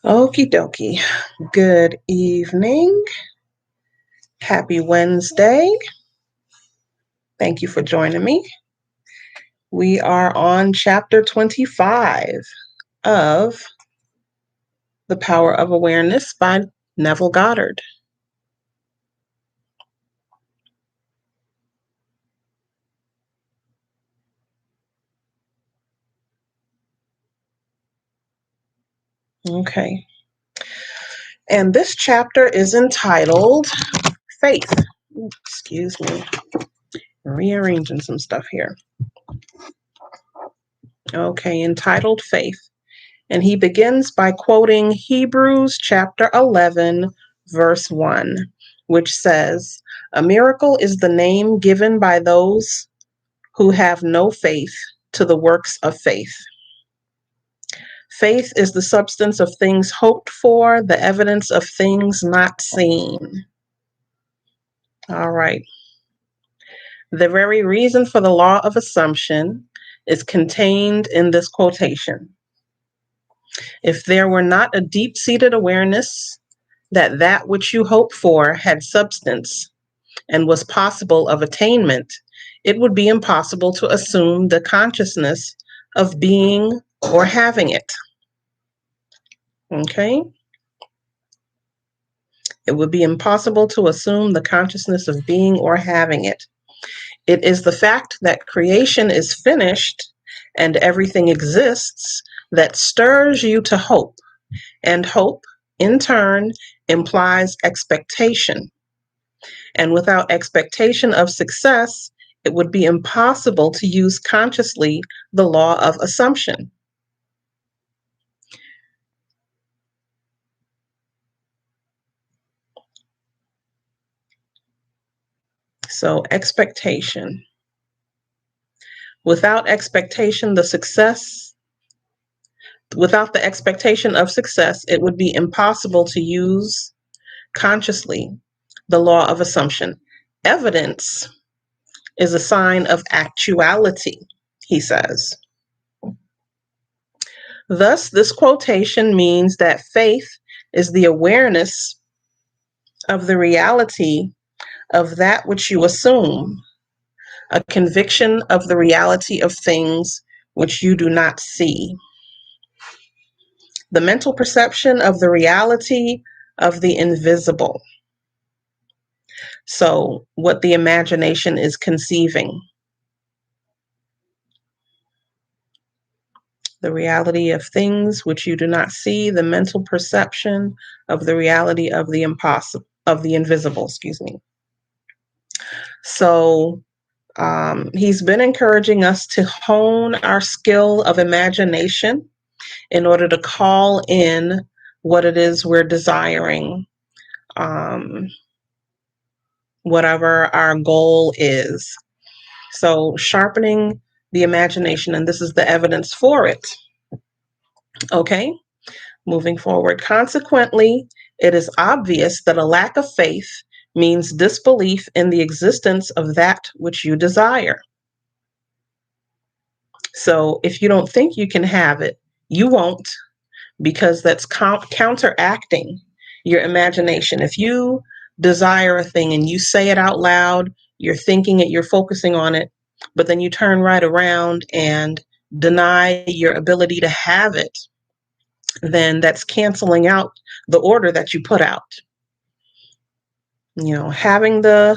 Okie dokie. Good evening. Happy Wednesday. Thank you for joining me. We are on chapter 25 of The Power of Awareness by Neville Goddard. Okay. And this chapter is entitled Faith. Excuse me. Rearranging some stuff here. Okay, entitled Faith. And he begins by quoting Hebrews chapter 11, verse 1, which says, "A miracle is the name given by those who have no faith to the works of faith. Faith is the substance of things hoped for, the evidence of things not seen." All right. The very reason for the law of assumption is contained in this quotation. If there were not a deep-seated awareness that which you hope for had substance and was possible of attainment, it would be impossible to assume the consciousness of being or having it. Okay? It would be impossible to assume the consciousness of being or having it. It is the fact that creation is finished and everything exists that stirs you to hope, and hope, in turn, implies expectation. And without expectation of success, it would be impossible to use consciously the law of assumption. So, expectation. Without expectation, without the expectation of success, it would be impossible to use consciously the law of assumption. Evidence is a sign of actuality, he says. Thus, this quotation means that faith is the awareness of the reality of that which you assume, a conviction of the reality of things which you do not see. The mental perception of the reality of the invisible. So, what the imagination is conceiving. The reality of things which you do not see, the mental perception of the reality of the invisible, excuse me. So, he's been encouraging us to hone our skill of imagination in order to call in what it is we're desiring, whatever our goal is. So sharpening the imagination, and this is the evidence for it. Okay, moving forward. Consequently, it is obvious that a lack of faith means disbelief in the existence of that which you desire. So if you don't think you can have it, you won't, because that's counteracting your imagination. If you desire a thing and you say it out loud, you're thinking it, you're focusing on it, but then you turn right around and deny your ability to have it, then that's canceling out the order that you put out. You know, having the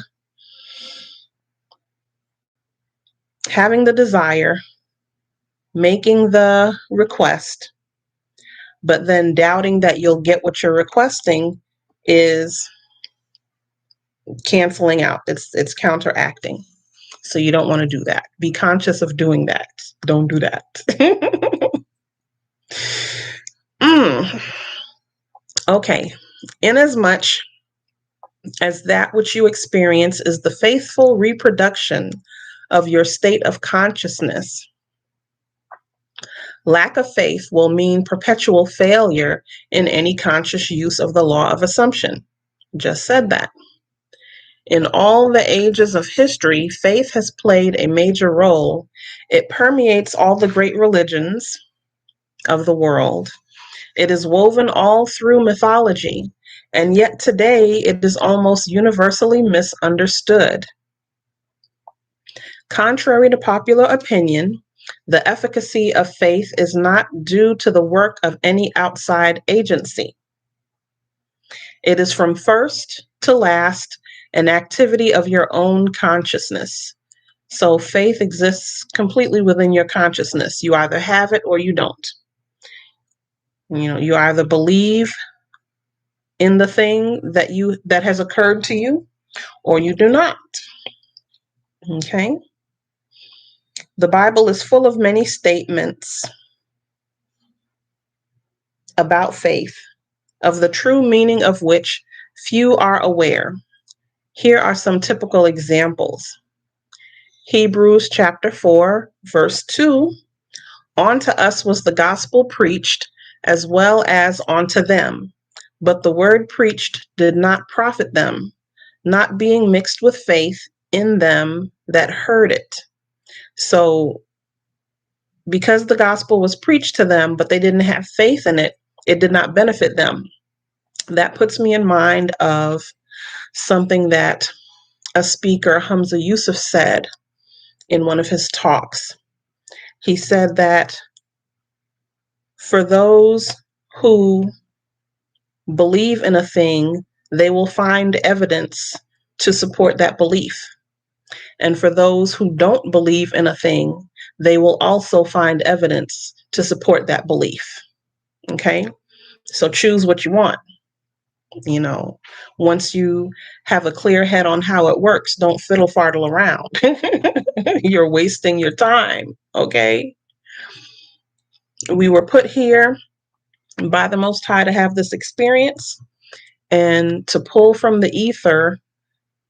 desire, making the request, but then doubting that you'll get what you're requesting is canceling out. It's counteracting. So you don't want to do that. Be conscious of doing that. Don't do that. Okay. Inasmuch as that which you experience is the faithful reproduction of your state of consciousness, lack of faith will mean perpetual failure in any conscious use of the law of assumption. Just said that. In all the ages of history, faith has played a major role. It permeates all the great religions of the world. It is woven all through mythology, and yet today it is almost universally misunderstood. Contrary to popular opinion, the efficacy of faith is not due to the work of any outside agency. It is from first to last an activity of your own consciousness. So faith exists completely within your consciousness. You either have it or you don't. You either believe in the thing that has occurred to you, or you do not. Okay? The Bible is full of many statements about faith, of the true meaning of which few are aware. Here are some typical examples. Hebrews chapter 4, verse 2, "Unto us was the gospel preached, as well as unto them. But the word preached did not profit them, not being mixed with faith in them that heard it." So, because the gospel was preached to them, but they didn't have faith in it, it did not benefit them. That puts me in mind of something that a speaker, Hamza Yusuf, said in one of his talks. He said that for those who believe in a thing, they will find evidence to support that belief. And for those who don't believe in a thing, they will also find evidence to support that belief. Okay? So choose what you want. Once you have a clear head on how it works, don't fiddle fartle around. You're wasting your time. Okay? We were put here by the Most High to have this experience and to pull from the ether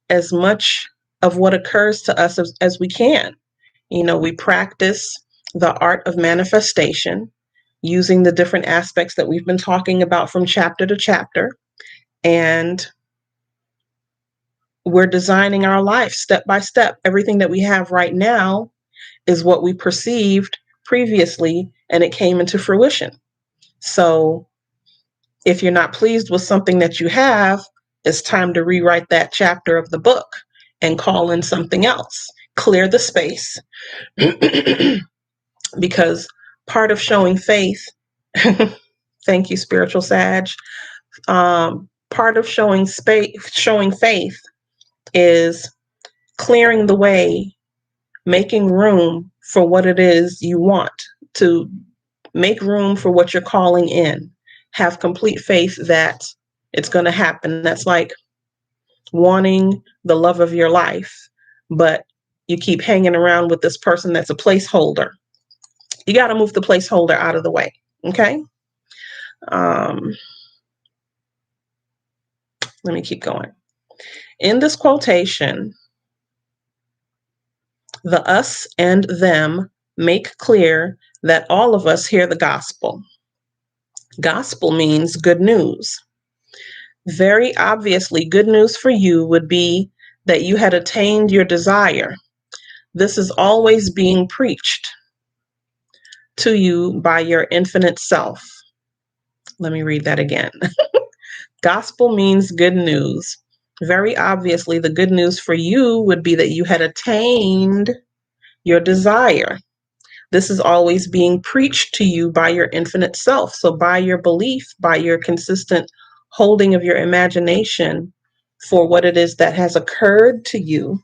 as much of what occurs to us as we can. We practice the art of manifestation using the different aspects that we've been talking about from chapter to chapter. And we're designing our life step by step. Everything that we have right now is what we perceived previously, and it came into fruition. So if you're not pleased with something that you have, it's time to rewrite that chapter of the book and call in something else. Clear the space. Because part of showing faith, thank you, Spiritual Sag, part of showing faith is clearing the way, making room for what it is you want, to make room for what you're calling in. Have complete faith that it's going to happen. That's like wanting the love of your life, but you keep hanging around with this person that's a placeholder. You got to move the placeholder out of the way. Okay? Let me keep going. In this quotation, the us and them make clear that all of us hear the gospel. Gospel means good news. Very obviously, good news for you would be that you had attained your desire. This is always being preached to you by your infinite self. Let me read that again. Gospel means good news. Very obviously, the good news for you would be that you had attained your desire. This is always being preached to you by your infinite self. So by your belief, by your consistent holding of your imagination for what it is that has occurred to you,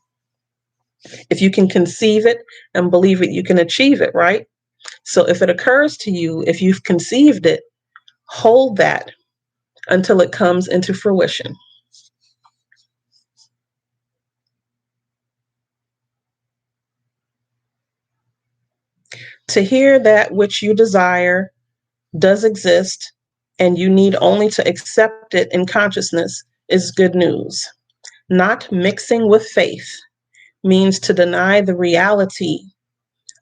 if you can conceive it and believe it, you can achieve it, right? So if it occurs to you, if you've conceived it, hold that until it comes into fruition. To hear that which you desire does exist, and you need only to accept it in consciousness, is good news. Not mixing with faith means to deny the reality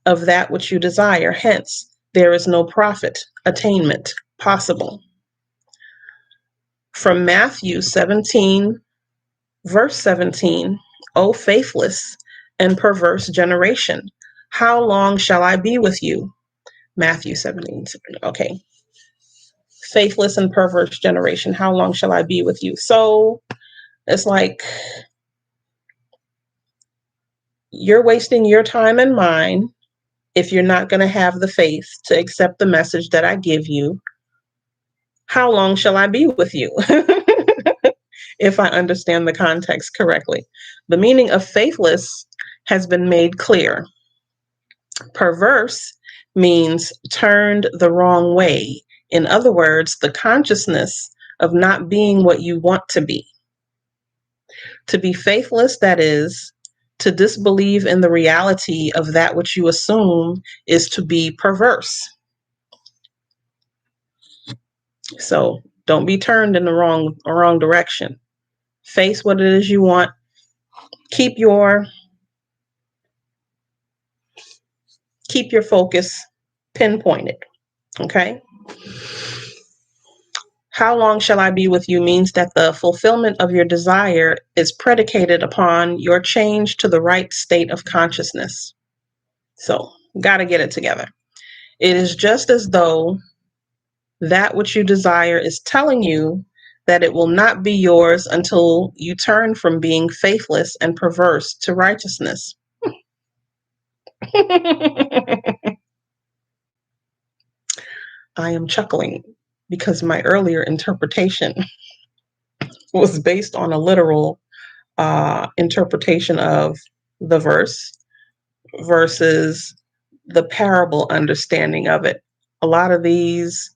of that which you desire. Hence, there is no profit, attainment possible. From Matthew 17, verse 17, "O faithless and perverse generation, how long shall I be with you?" Matthew 17. Okay. faithless and perverse generation, how long shall I be with you? So it's like you're wasting your time and mine if you're not going to have the faith to accept the message that I give you. How long shall I be with you? If I understand the context correctly. The meaning of faithless has been made clear. Perverse means turned the wrong way. In other words, the consciousness of not being what you want to be. To be faithless, that is, to disbelieve in the reality of that which you assume, is to be perverse. So don't be turned in the wrong direction. Face what it is you want. Keep your focus pinpointed. Okay? How long shall I be with you means that the fulfillment of your desire is predicated upon your change to the right state of consciousness. So, gotta get it together. It is just as though that which you desire is telling you that it will not be yours until you turn from being faithless and perverse to righteousness. I am chuckling because my earlier interpretation was based on a literal interpretation of the verse versus the parable understanding of it. A lot of these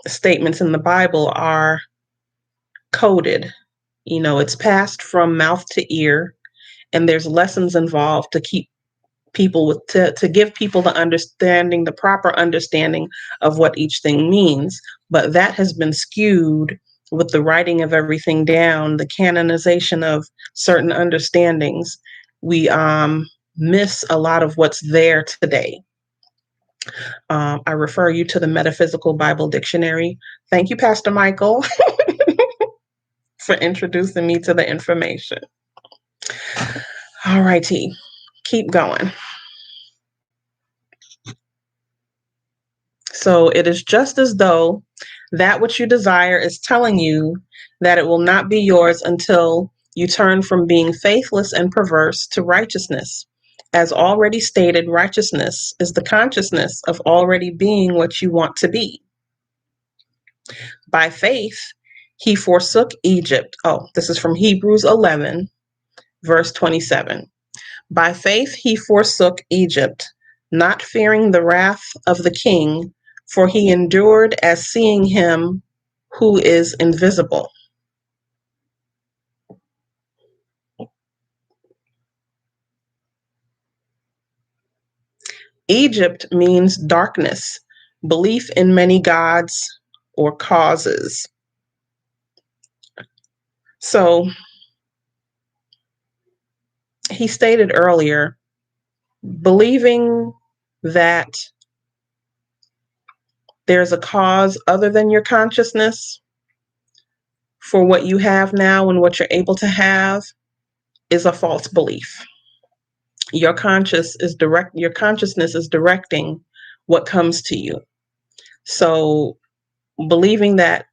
statements in the Bible are coded. You know, it's passed from mouth to ear, and there's lessons involved to keep people with to give people the proper understanding of what each thing means. But that has been skewed with the writing of everything down, the canonization of certain understandings. We miss a lot of what's there today. I refer you to the Metaphysical Bible Dictionary. Thank you, Pastor Michael, for introducing me to the information. All righty, keep going. So it is just as though that which you desire is telling you that it will not be yours until you turn from being faithless and perverse to righteousness. As already stated, righteousness is the consciousness of already being what you want to be. By faith, he forsook Egypt. Oh, this is from Hebrews 11, verse 27. By faith, he forsook Egypt, not fearing the wrath of the king, for he endured as seeing him who is invisible. Egypt means darkness, belief in many gods or causes. So he stated earlier, believing that there's a cause other than your consciousness for what you have now and what you're able to have is a false belief. Your consciousness is directing what comes to you. So believing that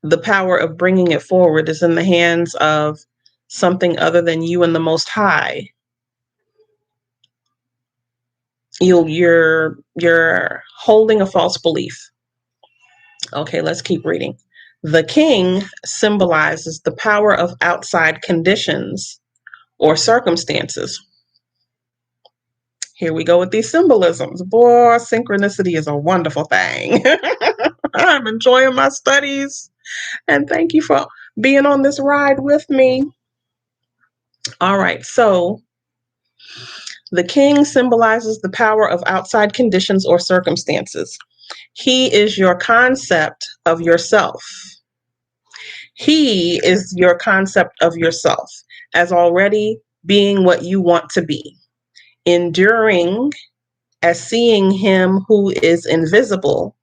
the power of bringing it forward is in the hands of something other than you and the Most High, you're holding a false belief. Okay, let's keep reading. The king symbolizes the power of outside conditions or circumstances. Here we go with these symbolisms. Boy, synchronicity is a wonderful thing. I'm enjoying my studies, and thank you for being on this ride with me. All right, so the king symbolizes the power of outside conditions or circumstances. He is your concept of yourself. He is your concept of yourself as already being what you want to be, enduring as seeing him who is invisible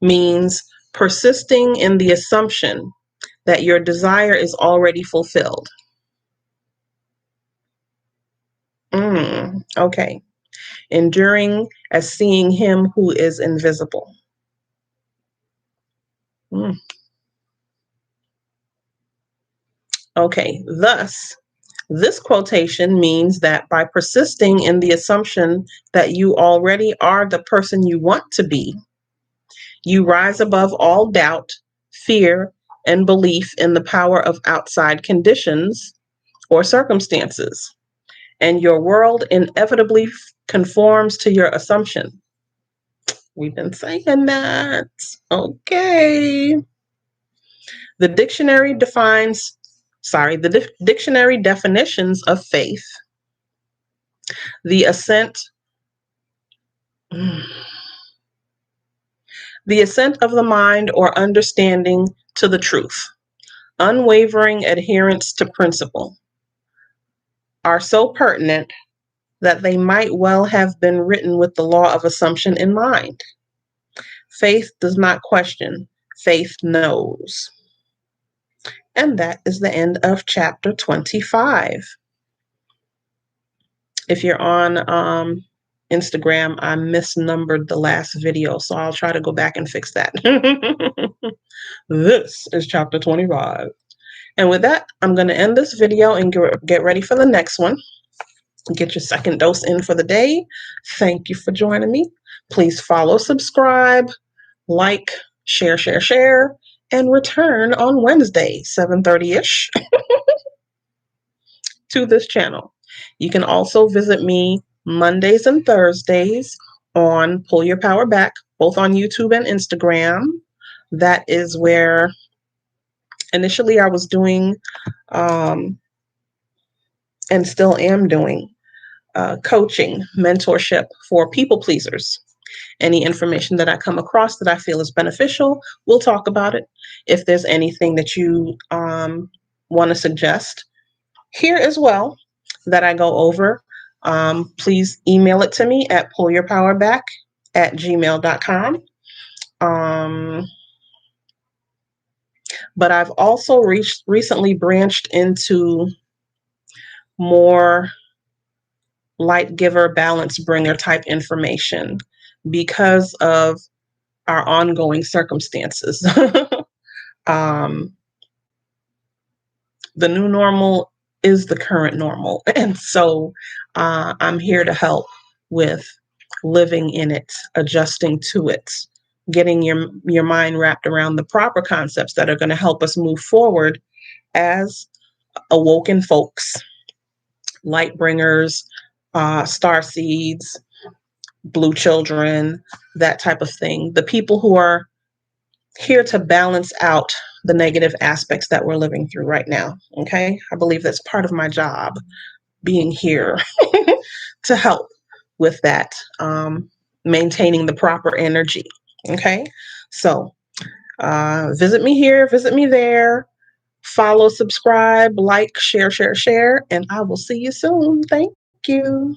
means persisting in the assumption that your desire is already fulfilled. Okay. Enduring as seeing him who is invisible. Okay, thus, this quotation means that by persisting in the assumption that you already are the person you want to be, you rise above all doubt, fear, and belief in the power of outside conditions or circumstances, and your world inevitably conforms to your assumption. We've been saying that. Okay. The dictionary dictionary definitions of faith: the assent the assent of the mind or understanding to the truth, unwavering adherence to principle, are so pertinent that they might well have been written with the law of assumption in mind. Faith does not question, faith knows. And that is the end of chapter 25. If you're on Instagram, I misnumbered the last video, so I'll try to go back and fix that. This is chapter 25. And with that, I'm going to end this video and get ready for the next one. Get your second dose in for the day. Thank you for joining me. Please follow, subscribe, like, share, and return on Wednesday, 7:30-ish to this channel. You can also visit me Mondays and Thursdays on Pull Your Power Back, both on YouTube and Instagram. That is where initially I was doing and still am doing coaching, mentorship for people pleasers. Any information that I come across that I feel is beneficial, we'll talk about it. If there's anything that you want to suggest here as well that I go over, please email it to me at pullyourpowerback@gmail.com. But I've also recently branched into more light giver, balance bringer type information because of our ongoing circumstances. The new normal is the current normal. And so I'm here to help with living in it, adjusting to it, getting your mind wrapped around the proper concepts that are going to help us move forward as awoken folks, light bringers, star seeds, blue children, that type of thing. The people who are here to balance out the negative aspects that we're living through right now. Okay. I believe that's part of my job, being here to help with that, maintaining the proper energy. Okay. So visit me here, visit me there, follow, subscribe, like, share, and I will see you soon. Thank you.